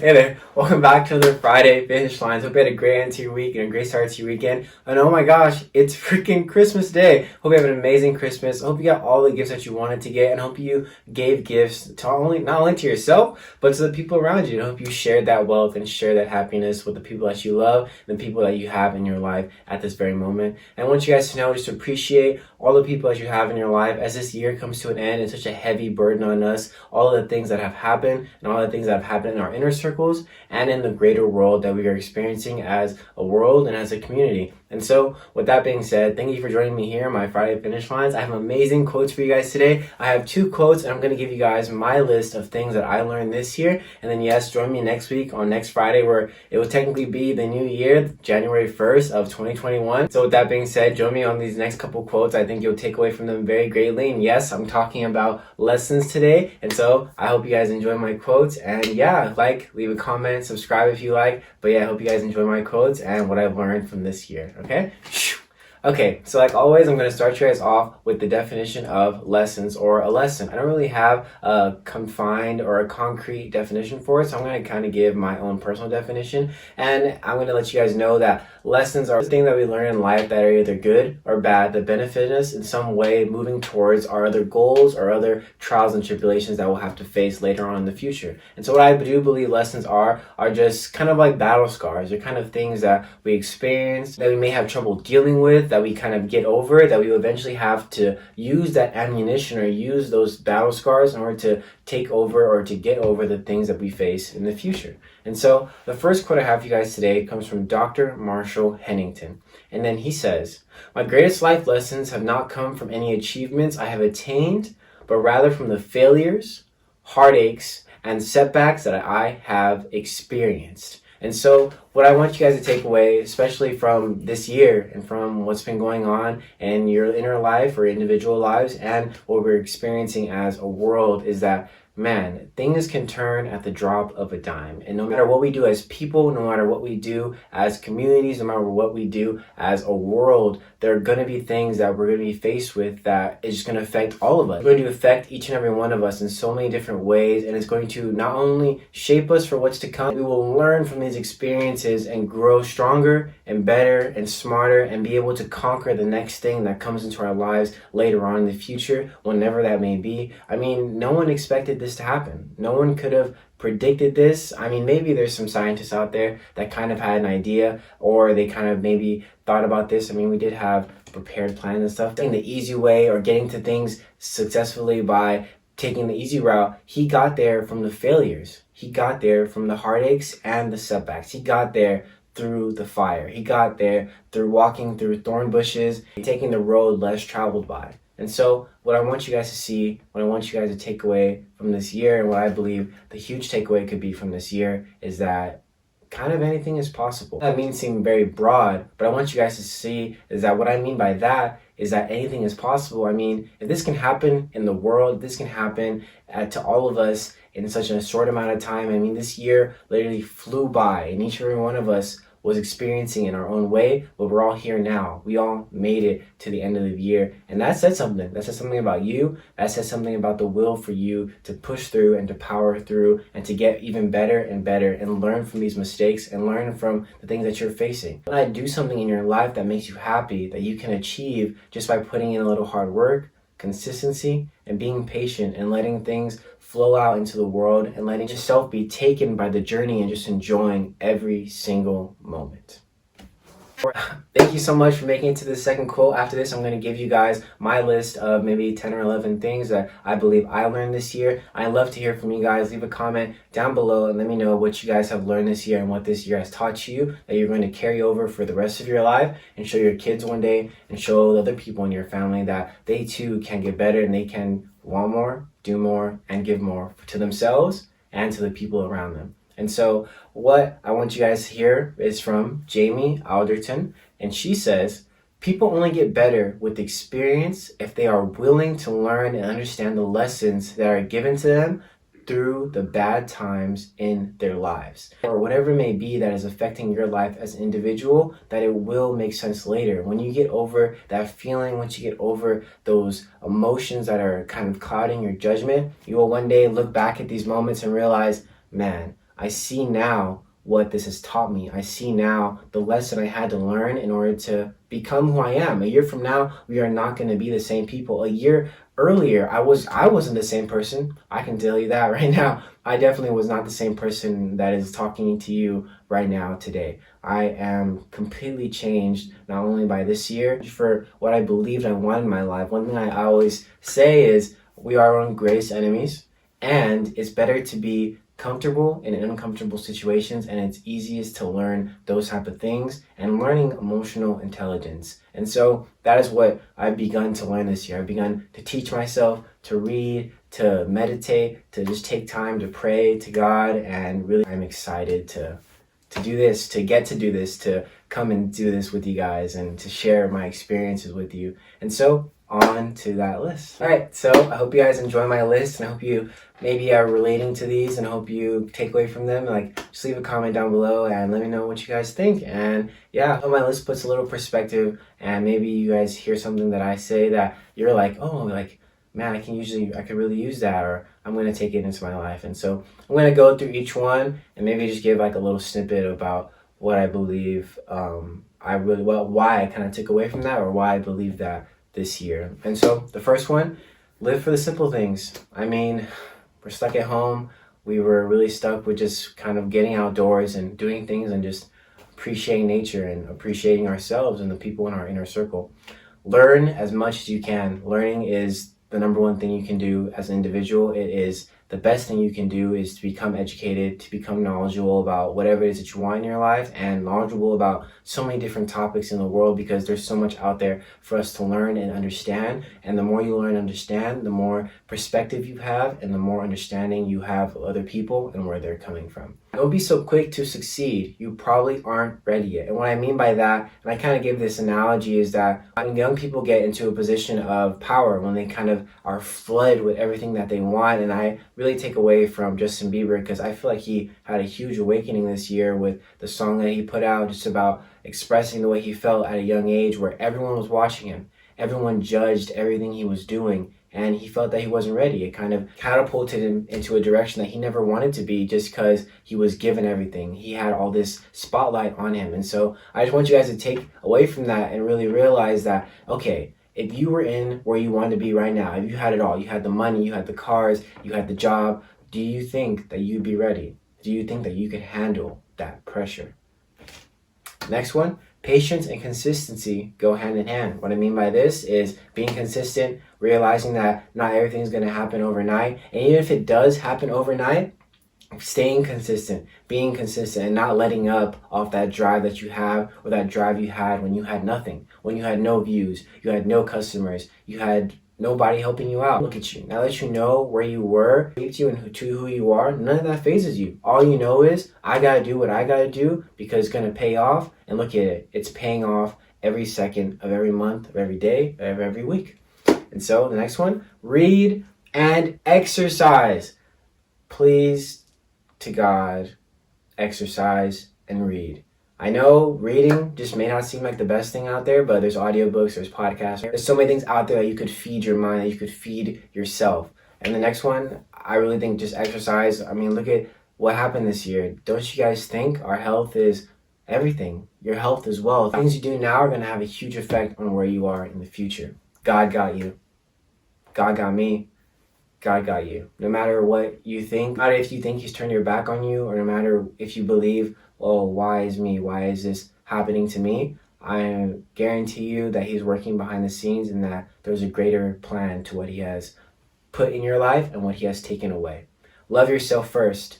Hey there, welcome back to another Friday Finish Lines. Hope you had a great end to your week and a great start to your weekend. And oh my gosh, it's freaking Christmas Day. Hope you have an amazing Christmas. Hope you got all the gifts that you wanted to get, and hope you gave gifts to not only to yourself, but to the people around you. And hope you shared that wealth and shared that happiness with the people that you love and the people that you have in your life at this very moment. And I want you guys to know, just to appreciate all the people that you have in your life as this year comes to an end. It's such a heavy burden on us, all the things that have happened and all the things that have happened in our inner circles and in the greater world that we are experiencing as a world and as a community. And so, with that being said, thank you for joining me here on my Friday Finish Lines. I have amazing quotes for you guys today. I have 2 quotes, and I'm going to give you guys my list of things that I learned this year. And then, yes, join me next week on next Friday, where it will technically be the new year, January 1st of 2021. So, with that being said, join me on these next couple quotes. I think you'll take away from them very greatly. And yes, I'm talking about lessons today. And so, I hope you guys enjoy my quotes. And yeah, leave a comment, subscribe if you like. But yeah, I hope you guys enjoy my quotes and what I've learned from this year. Okay? Okay, so like always, I'm going to start you guys off with the definition of lessons or a lesson. I don't really have a confined or a concrete definition for it, so I'm going to kind of give my own personal definition. And I'm going to let you guys know that lessons are things that we learn in life that are either good or bad, that benefit us in some way moving towards our other goals or other trials and tribulations that we'll have to face later on in the future. And so what I do believe lessons are just kind of like battle scars. They're kind of things that we experience, that we may have trouble dealing with, that we kind of get over, that we eventually have to use that ammunition or use those battle scars in order to take over or to get over the things that we face in the future. And so the first quote I have for you guys today comes from Dr. Marshall Hennington. And then he says, "My greatest life lessons have not come from any achievements I have attained, but rather from the failures, heartaches, and setbacks that I have experienced." And so what I want you guys to take away, especially from this year and from what's been going on in your inner life or individual lives and what we're experiencing as a world, is that, man, things can turn at the drop of a dime. And no matter what we do as people, no matter what we do as communities, no matter what we do as a world, there are going to be things that we're going to be faced with that is just going to affect all of us. It's going to affect each and every one of us in so many different ways. And it's going to not only shape us for what's to come, we will learn from these experiences and grow stronger and better and smarter and be able to conquer the next thing that comes into our lives later on in the future, whenever that may be. I mean, no one expected this to happen. No one could have predicted this. I mean, maybe there's some scientists out there that kind of had an idea, or they kind of maybe thought about this. I mean, we did have prepared plans and stuff. Taking the easy way or getting to things successfully by taking the easy route, he got there from the failures. He got there from the heartaches and the setbacks. He got there through the fire. He got there through walking through thorn bushes, taking the road less traveled by. And so what I want you guys to see, what I want you guys to take away from this year, and what I believe the huge takeaway could be from this year, is that kind of anything is possible. That means seem very broad, but I want you guys to see is that what I mean by that is that anything is possible. I mean, if this can happen in the world, this can happen to all of us in such a short amount of time. I mean, this year literally flew by, and each and every one of us was experiencing in our own way, but we're all here now. We all made it to the end of the year, and that says something. That says something about you. That says something about the will for you to push through and to power through and to get even better and better and learn from these mistakes and learn from the things that you're facing. When I do something in your life that makes you happy, that you can achieve just by putting in a little hard work, consistency, and being patient and letting things flow out into the world and letting yourself be taken by the journey and just enjoying every single moment. Thank you so much for making it to the second quote. After this, I'm going to give you guys my list of maybe 10 or 11 things that I believe I learned this year. I love to hear from you guys. Leave a comment down below and let me know what you guys have learned this year and what this year has taught you that you're going to carry over for the rest of your life and show your kids one day and show other people in your family that they too can get better and they can want more, do more, and give more to themselves and to the people around them. And so what I want you guys to hear is from Jamie Alderton, and she says, "People only get better with experience if they are willing to learn and understand the lessons that are given to them through the bad times in their lives." Or whatever it may be that is affecting your life as an individual, that it will make sense later. When you get over that feeling, once you get over those emotions that are kind of clouding your judgment, you will one day look back at these moments and realize, man, I see now what this has taught me. I see now the lesson I had to learn in order to become who I am. A year from now, we are not going to be the same people. A year earlier, I wasn't the same person. I can tell you that right now. I definitely was not the same person that is talking to you right now today. I am completely changed, not only by this year, for what I believed I wanted in my life. One thing I always say is we are our own greatest enemies, and it's better to be comfortable in uncomfortable situations, and it's easiest to learn those type of things and learning emotional intelligence. And so that is what I've begun to learn this year. I've begun to teach myself to read, to meditate, to just take time to pray to God, and really I'm excited to do this, to get to do this, to come and do this with you guys and to share my experiences with you. And so on to that list. All right, so I hope you guys enjoy my list, and I hope you maybe are relating to these, and I hope you take away from them. Like, just leave a comment down below and let me know what you guys think. And yeah, I hope my list puts a little perspective, and maybe you guys hear something that I say that you're like, oh, like, man, I could really use that, or I'm going to take it into my life. And so I'm going to go through each one and maybe just give like a little snippet about what I believe, why I kind of took away from that, or why I believe that this year. And so the first one, live for the simple things. I mean, we're stuck at home. We were really stuck with just kind of getting outdoors and doing things and just appreciating nature and appreciating ourselves and the people in our inner circle. Learn as much as you can. Learning is the number one thing you can do as an individual. It is the best thing you can do is to become educated, to become knowledgeable about whatever it is that you want in your life, and knowledgeable about so many different topics in the world, because there's so much out there for us to learn and understand. And the more you learn and understand, the more perspective you have and the more understanding you have of other people and where they're coming from. Don't be so quick to succeed. You probably aren't ready yet. And what I mean by that, and I kind of give this analogy, is that when young people get into a position of power, when they kind of are flooded with everything that they want, and I really take away from Justin Bieber, because I feel like he had a huge awakening this year with the song that he put out, just about expressing the way he felt at a young age, where everyone was watching him. Everyone judged everything he was doing, and he felt that he wasn't ready. It kind of catapulted him into a direction that he never wanted to be, just because he was given everything. He had all this spotlight on him. And so I just want you guys to take away from that and really realize that, okay, if you were in where you wanted to be right now, if you had it all, you had the money, you had the cars, you had the job, do you think that you'd be ready? Do you think that you could handle that pressure? Next one, patience and consistency go hand in hand. What I mean by this is being consistent, realizing that not everything's going to happen overnight. And even if it does happen overnight, staying consistent, being consistent, and not letting up off that drive that you have, or that drive you had when you had nothing, when you had no views, you had no customers, you had nobody helping you out. Look at you. Now that you know where you were, shaped you and to who you are, none of that phases you. All you know is, I gotta do what I gotta do because it's gonna pay off. And look at it. It's paying off every second of every month, of every day, of every week. And so the next one, read and exercise. Please, to God, exercise and read. I know reading just may not seem like the best thing out there, but there's audiobooks, there's podcasts. There's so many things out there that you could feed your mind, that you could feed yourself. And the next one, I really think just exercise. I mean, look at what happened this year. Don't you guys think our health is everything? Your health as well. Things you do now are going to have a huge effect on where you are in the future. God got you. God got me. God got you. No matter what you think, no matter if you think he's turned your back on you, or no matter if you believe, oh, why is me? Why is this happening to me? I guarantee you that he's working behind the scenes, and that there's a greater plan to what he has put in your life and what he has taken away. Love yourself first.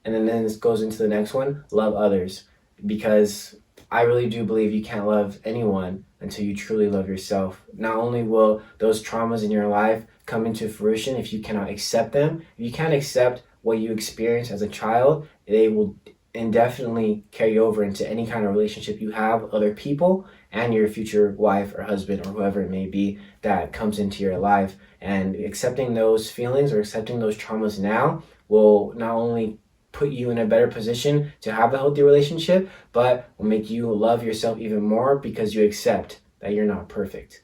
And then this goes into the next one, love others. Because I really do believe you can't love anyone until you truly love yourself. Not only will those traumas in your life come into fruition if you cannot accept them, if you can't accept what you experienced as a child, they will indefinitely carry over into any kind of relationship you have with other people and your future wife or husband or whoever it may be that comes into your life. And accepting those feelings or accepting those traumas now will not only put you in a better position to have a healthy relationship, but will make you love yourself even more because you accept that you're not perfect.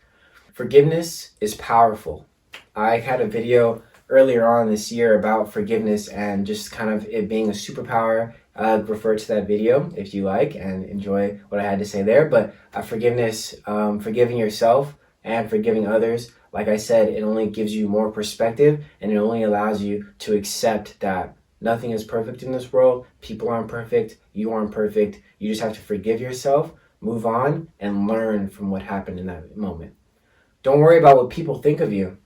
Forgiveness is powerful. I had a video earlier on this year about forgiveness and just kind of it being a superpower. Refer to that video if you like and enjoy what I had to say there. But forgiveness, forgiving yourself and forgiving others, like I said, it only gives you more perspective and it only allows you to accept that nothing is perfect in this world. People aren't perfect. You aren't perfect. You just have to forgive yourself, move on, and learn from what happened in that moment. Don't worry about what people think of you.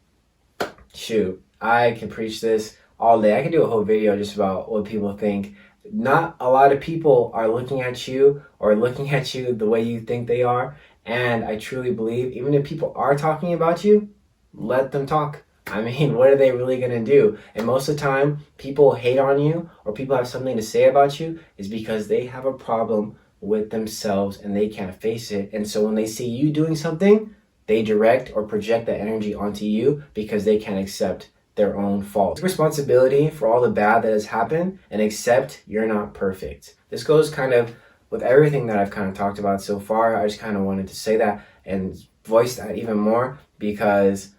Shoot, I can preach this all day. I can do a whole video just about what people think. Not a lot of people are looking at you or looking at you the way you think they are. And I truly believe even if people are talking about you, let them talk. I mean, what are they really going to do? And most of the time, people hate on you or people have something to say about you is because they have a problem with themselves and they can't face it. And so when they see you doing something, they direct or project that energy onto you because they can't accept their own fault. Take responsibility for all the bad that has happened and accept you're not perfect. This goes kind of with everything that I've kind of talked about so far. I just kind of wanted to say that and voice that even more because,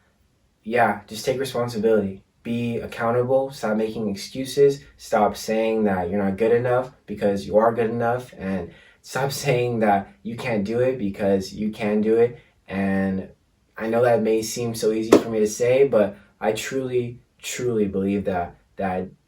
yeah, just take responsibility. Be accountable. Stop making excuses. Stop saying that you're not good enough because you are good enough. And stop saying that you can't do it because you can do it. And I know that may seem so easy for me to say, but I truly, truly believe that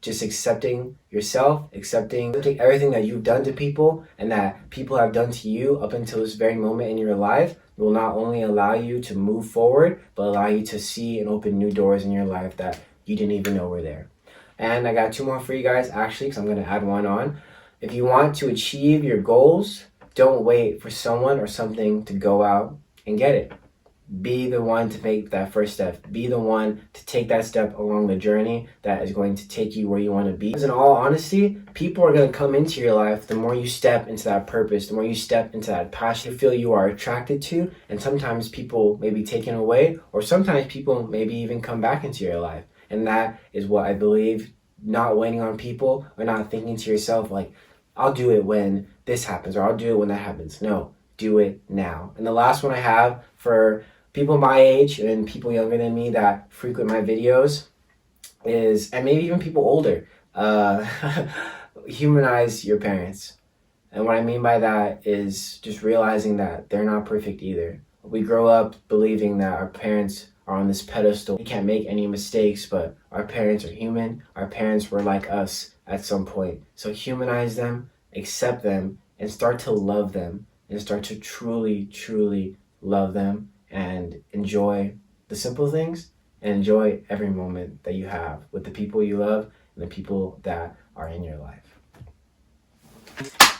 just accepting yourself, accepting everything that you've done to people and that people have done to you up until this very moment in your life will not only allow you to move forward, but allow you to see and open new doors in your life that you didn't even know were there. And I got 2 more for you guys, actually, because I'm going to add one on. If you want to achieve your goals, don't wait for someone or something to go out and get it. Be the one to make that first step. Be the one to take that step along the journey that is going to take you where you want to be. In all honesty, people are going to come into your life the more you step into that purpose, the more you step into that passion you feel you are attracted to. And sometimes people may be taken away, or sometimes people maybe even come back into your life. And that is what I believe, not waiting on people or not thinking to yourself like, I'll do it when this happens or I'll do it when that happens. No, do it now. And the last one I have for people my age and people younger than me that frequent my videos is, and maybe even people older, humanize your parents. And what I mean by that is just realizing that they're not perfect either. We grow up believing that our parents are on this pedestal. We can't make any mistakes, but our parents are human. Our parents were like us at some point. So humanize them, accept them, and start to love them, and start to truly, truly love them and enjoy the simple things and enjoy every moment that you have with the people you love and the people that are in your life.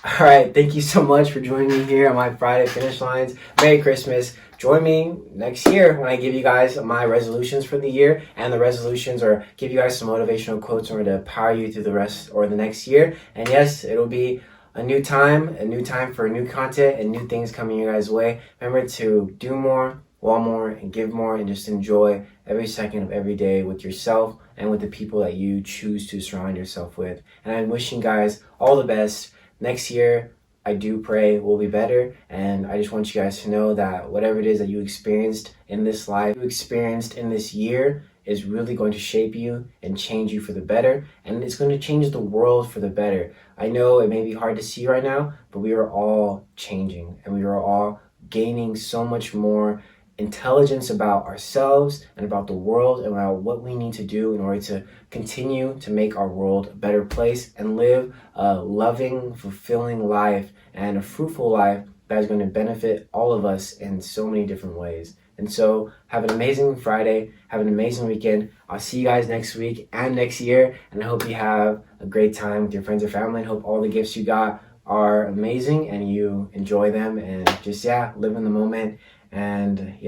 All right, thank you so much for joining me here on my Friday Finish Lines. Merry Christmas. Join me next year when I give you guys my resolutions for the year, and the resolutions or give you guys some motivational quotes in order to power you through the rest or the next year. And yes, it'll be a new time for new content and new things coming your guys' way. Remember to do more, want more, and give more, and just enjoy every second of every day with yourself and with the people that you choose to surround yourself with. And I'm wishing guys all the best. Next year, I do pray will be better, and I just want you guys to know that whatever it is that you experienced in this life, you experienced in this year, is really going to shape you and change you for the better, and it's going to change the world for the better. I know it may be hard to see right now, but we are all changing, and we are all gaining so much more intelligence about ourselves and about the world and about what we need to do in order to continue to make our world a better place and live a loving, fulfilling life and a fruitful life that is going to benefit all of us in so many different ways. And so have an amazing Friday, have an amazing weekend. I'll see you guys next week and next year, and I hope you have a great time with your friends or family, and hope all the gifts you got are amazing and you enjoy them, and just live in the moment. And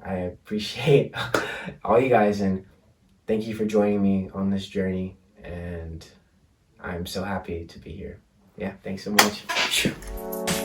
I appreciate all you guys, and thank you for joining me on this journey, and I'm so happy to be here. Thanks so much.